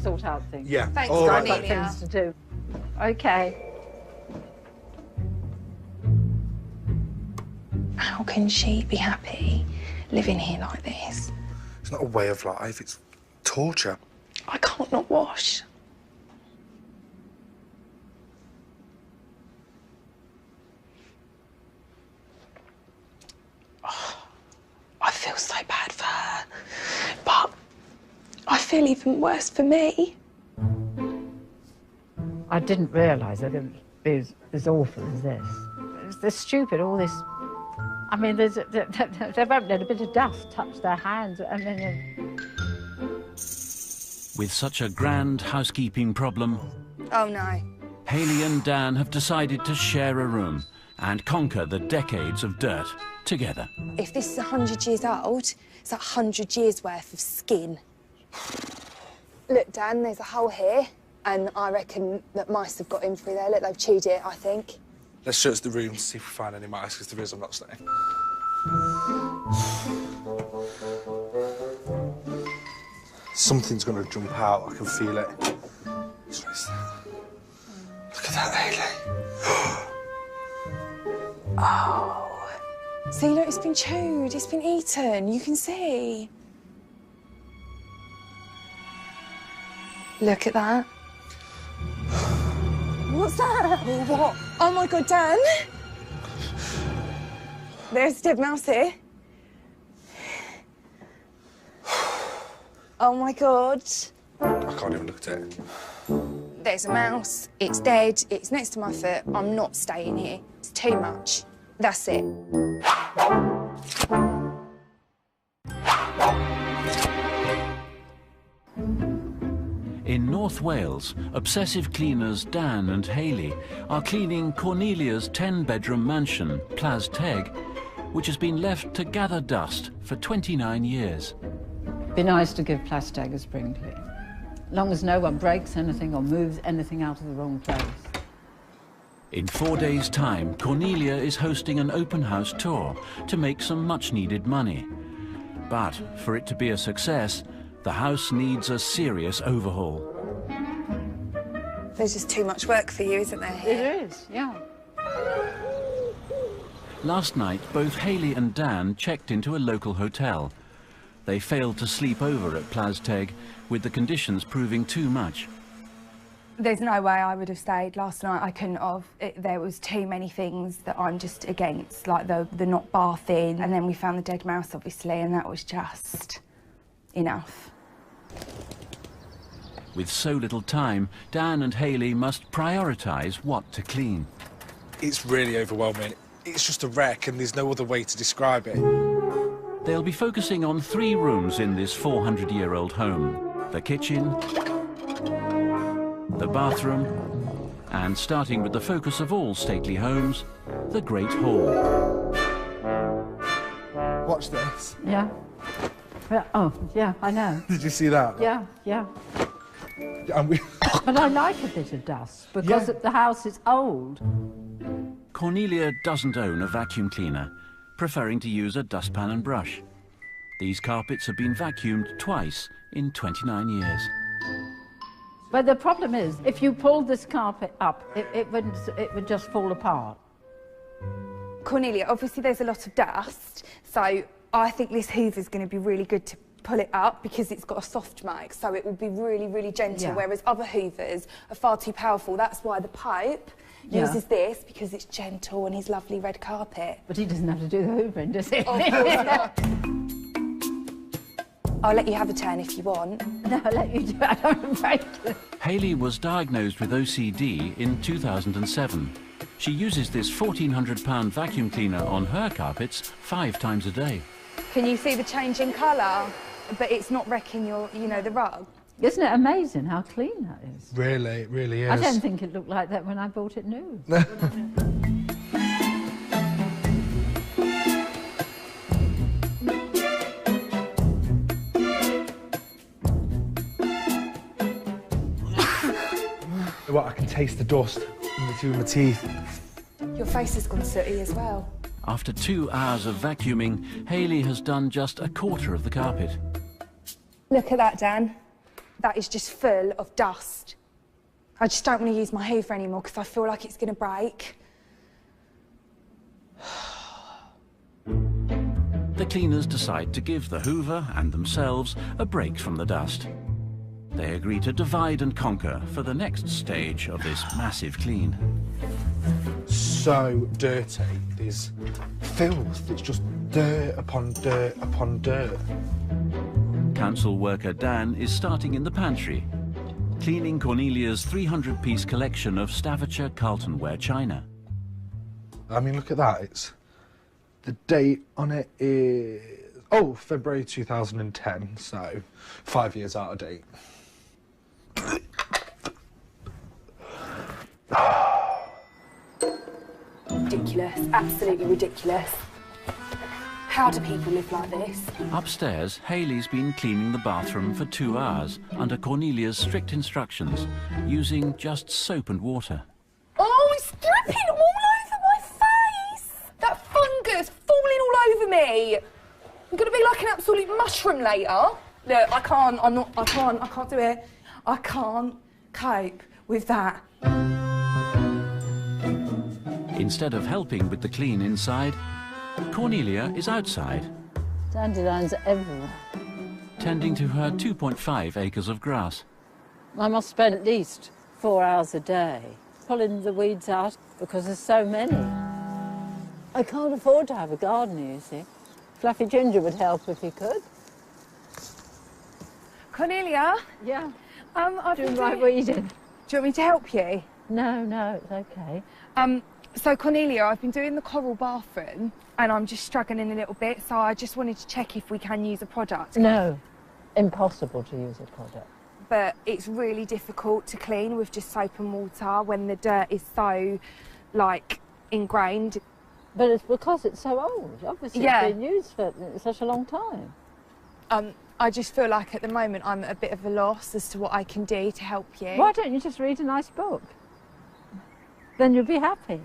sort out things. Yeah. Thanks, All right. I've got things to do. Okay. How can she be happy living here like this? It's not a way of life, it's torture. I can't not wash. Oh, I feel so bad for her, but I feel even worse for me. I didn't realise that it would be as awful as this. They're stupid, all this. I mean, they won't let a bit of dust touch their hands. I mean, With such a grand housekeeping problem, Oh no. Hayley and Dan have decided to share a room and conquer the decades of dirt together. If this is 100 years old, it's like 100 years worth of skin. Look, Dan, there's a hole here, and I reckon that mice have got in through there. Look, they've chewed it, I think. Let's search the room to see if we find any mice, because there is, I'm not staying. Something's going to jump out, I can feel it. Look at that, Hayley. Oh. See, look, it's been chewed, it's been eaten, you can see. Look at that. What's that? Oh, what? Oh my God, Dan. There's a dead mouse here. Oh my God. I can't even look at it. There's a mouse, it's dead, it's next to my foot. I'm not staying here. It's too much. That's it. In North Wales, obsessive cleaners Dan and Hayley are cleaning Cornelia's 10-bedroom mansion, Plas Teg, which has been left to gather dust for 29 years. be nice to give Plas Teg a spring clean. As long as no one breaks anything or moves anything out of the wrong place. In 4 days' time, Cornelia is hosting an open house tour to make some much-needed money. But for it to be a success, the house needs a serious overhaul. There's just too much work for you, isn't there? It is, yeah. Last night, both Hayley and Dan checked into a local hotel. They failed to sleep over at Plas Teg, with the conditions proving too much. There's no way I would have stayed last night. I couldn't have. There was too many things that I'm just against, like the not bathing, and then we found the dead mouse, obviously, and that was just enough. With so little time, Dan and Hayley must prioritise what to clean. It's really overwhelming. It's just a wreck, and there's no other way to describe it. They'll be focusing on 3 rooms in this 400-year-old home: the kitchen, the bathroom, and starting with the focus of all stately homes, the Great Hall. Watch this. Yeah. Yeah, oh, yeah, I know. Did you see that? Yeah, yeah. And we... But I like a bit of dust, because the house is old. Cornelia doesn't own a vacuum cleaner, preferring to use a dustpan and brush. These carpets have been vacuumed twice in 29 years. But the problem is, if you pulled this carpet up, it would just fall apart. Cornelia, obviously there's a lot of dust, so I think this hoover's going to be really good to pull it up because it's got a soft mic, so it will be really, really gentle, whereas other hoovers are far too powerful. That's why the Pope uses this, because it's gentle on his lovely red carpet. But he doesn't have to do the hoovering, does he? Of course not. I'll let you have a turn if you want. No, I'll let you do it. I'm afraid to. Hayley was diagnosed with OCD in 2007. She uses this £1,400 vacuum cleaner on her carpets 5 times a day. Can you see the change in colour? But it's not wrecking your, you know, the rug. Isn't it amazing how clean that is? Really, it really is. I don't think it looked like that when I bought it new. What, I can taste the dust in between my teeth. Your face has gone sooty as well. After 2 hours of vacuuming, Hayley has done just 1/4 of the carpet. Look at that, Dan. that is just full of dust. I just don't want to use my hoover anymore because I feel like it's going to break. The cleaners decide to give the hoover and themselves a break from the dust. They agree to divide and conquer for the next stage of this massive clean. So dirty. There's filth. It's just dirt upon dirt upon dirt. Council worker Dan is starting in the pantry, cleaning Cornelia's 300-piece collection of Staffordshire Carltonware china. I mean, look at that. It's the date on it is February 2010. So 5 years out of date. Ridiculous, absolutely ridiculous. How do people live like this? Upstairs, Hayley's been cleaning the bathroom for 2 hours under Cornelia's strict instructions, using just soap and water. Oh, it's dripping all over my face! That fungus falling all over me! I'm gonna be like an absolute mushroom later. Look, I can't do it. I can't cope with that. Instead of helping with the clean inside, Cornelia is outside, Dandelions everywhere. tending to her 2.5 acres of grass. I must spend at least 4 hours a day pulling the weeds out because there's so many. I can't afford to have a garden, you see. Fluffy Ginger would help if he could. Cornelia? Yeah. I've Doing been right weeding. Do you want me to help you? No, it's okay. So Cornelia, I've been doing the coral bathroom and I'm just struggling a little bit, so I just wanted to check if we can use a product. No, impossible to use a product. But it's really difficult to clean with just soap and water when the dirt is so, like, ingrained. But it's because it's so old. Obviously, Yeah. It's been used for such a long time. I just feel like at the moment I'm at a bit of a loss as to what I can do to help you. Why don't you just read a nice book? Then you'll be happy.